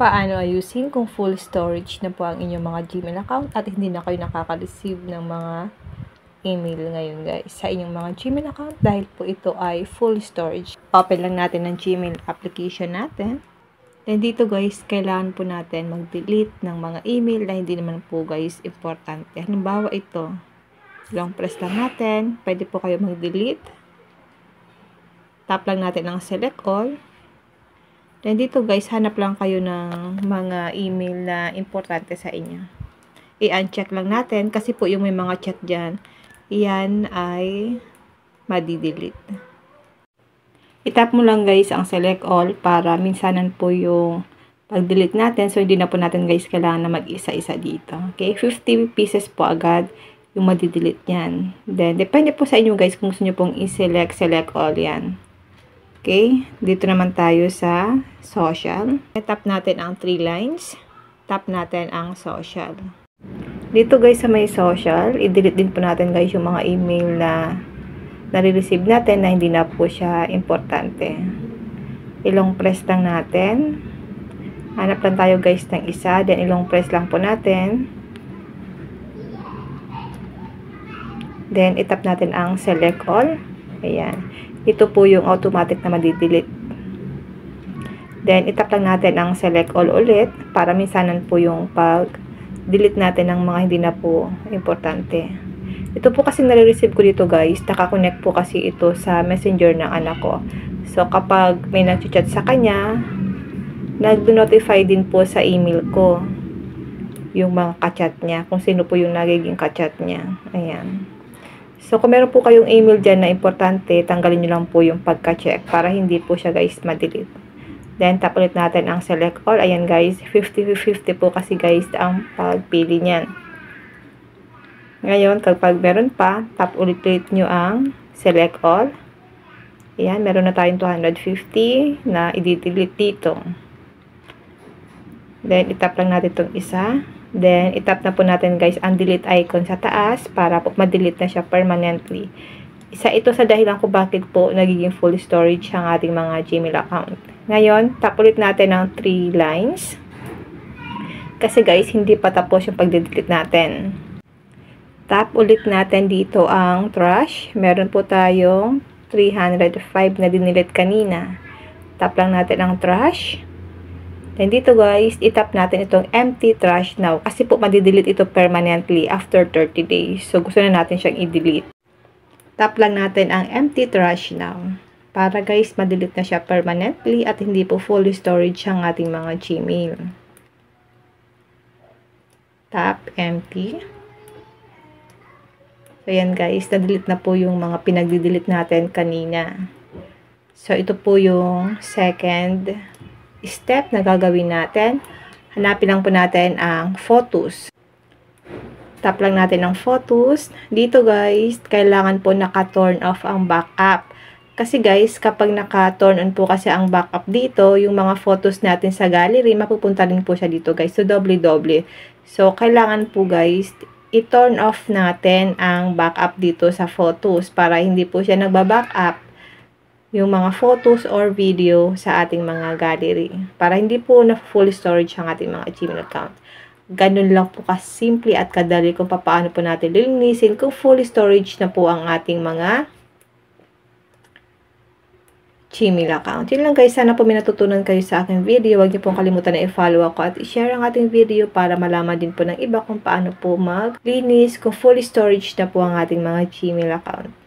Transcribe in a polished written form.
paano ayusin kung full storage na po ang inyong mga Gmail account at hindi na kayo nakaka-receive ng mga email ngayon guys sa inyong mga Gmail account dahil po ito ay full storage. Open lang natin ang Gmail application natin. Then dito guys, kailangan po natin mag-delete ng mga email na hindi naman po guys importante. Halimbawa ito, long press lang natin, pwede po kayo mag-delete. Tap lang natin ang select all. Then dito guys, hanap lang kayo ng mga email na importante sa inyo. I-uncheck lang natin kasi po yung may mga chat dyan, yan ay madi-delete. I-tap mo lang guys ang select all para minsanan po yung pag-delete natin. So hindi na po natin guys kailangan na mag-isa-isa dito. Okay, 50 pieces po agad yung madi-delete yan. Then depende po sa inyo guys kung gusto nyo pong i-select all yan. Okay, dito naman tayo sa social. Tap natin ang 3 lines. Tap natin ang social. Dito guys sa may social, i-delete din po natin guys yung mga email na nare-receive natin na hindi na po siya importante. Ilong press lang natin. Hanap lang tayo guys ng isa. Then ilong press lang po natin. Then itap natin ang select all. Ayan. Ito po yung automatic na madi-delete. Then, itap lang natin ang select all ulit para minsanan po yung pag-delete natin ng mga hindi na po importante. Ito po kasi nare-receive ko dito guys. Nakakonect po kasi ito sa messenger ng anak ko. So, kapag may nag-chat sa kanya, nag-notify din po sa email ko yung mga ka-chat niya. Kung sino po yung nagiging ka-chat niya. Ayan. So, kung meron po kayong email dyan na importante, tanggalin nyo lang po yung pagka-check para hindi po siya guys ma-delete. Then, tap ulit natin ang select all. Ayan guys, 50-50 po kasi guys ang pagpili niyan. Ngayon, kapag meron pa, tap ulit nyo ang select all. Ayan, meron na tayong 250 na i-delete dito. Then, itap lang natin itong isa. Then, itap na po natin guys ang delete icon sa taas para po ma-delete na siya permanently. Isa ito sa dahilan kung bakit po nagiging full storage ang ating mga Gmail account. Ngayon, tap ulit natin ang 3 lines. Kasi guys, hindi pa tapos yung pag-delete natin. Tap ulit natin dito ang trash. Meron po tayong 305 na dinelete kanina. Tap lang natin ang trash. Then dito guys, itap natin itong empty trash now. Kasi po madi-delete ito permanently after 30 days. So gusto na natin siyang i-delete. Tap lang natin ang empty trash now. Para guys, ma-delete na siya permanently at hindi po fully storage ang ating mga Gmail. Tap empty. So yan guys, na-delete na po yung mga pinag-delete natin kanina. So ito po yung second step na gagawin natin. Hanapin lang po natin ang photos. Tap lang natin ang photos. Dito guys, kailangan po naka-turn off ang backup. Kasi guys, kapag naka-turn on po kasi ang backup dito, yung mga photos natin sa gallery, mapupunta rin po siya dito guys. So, doble-doble. So, kailangan po guys, i-turn off natin ang backup dito sa photos para hindi po siya nagba-backup yung mga photos or video sa ating mga gallery. Para hindi po na full storage ang ating mga Gmail account. Ganun lang po kasimple at kadali kung paano po natin lilinisin kung full storage na po ang ating mga Gmail account. Yun lang guys, sana po may natutunan kayo sa aking video. Huwag niyo pong kalimutan na i-follow ako at i-share ang ating video para malaman din po ng iba kung paano po maglinis kung full storage na po ang ating mga Gmail account.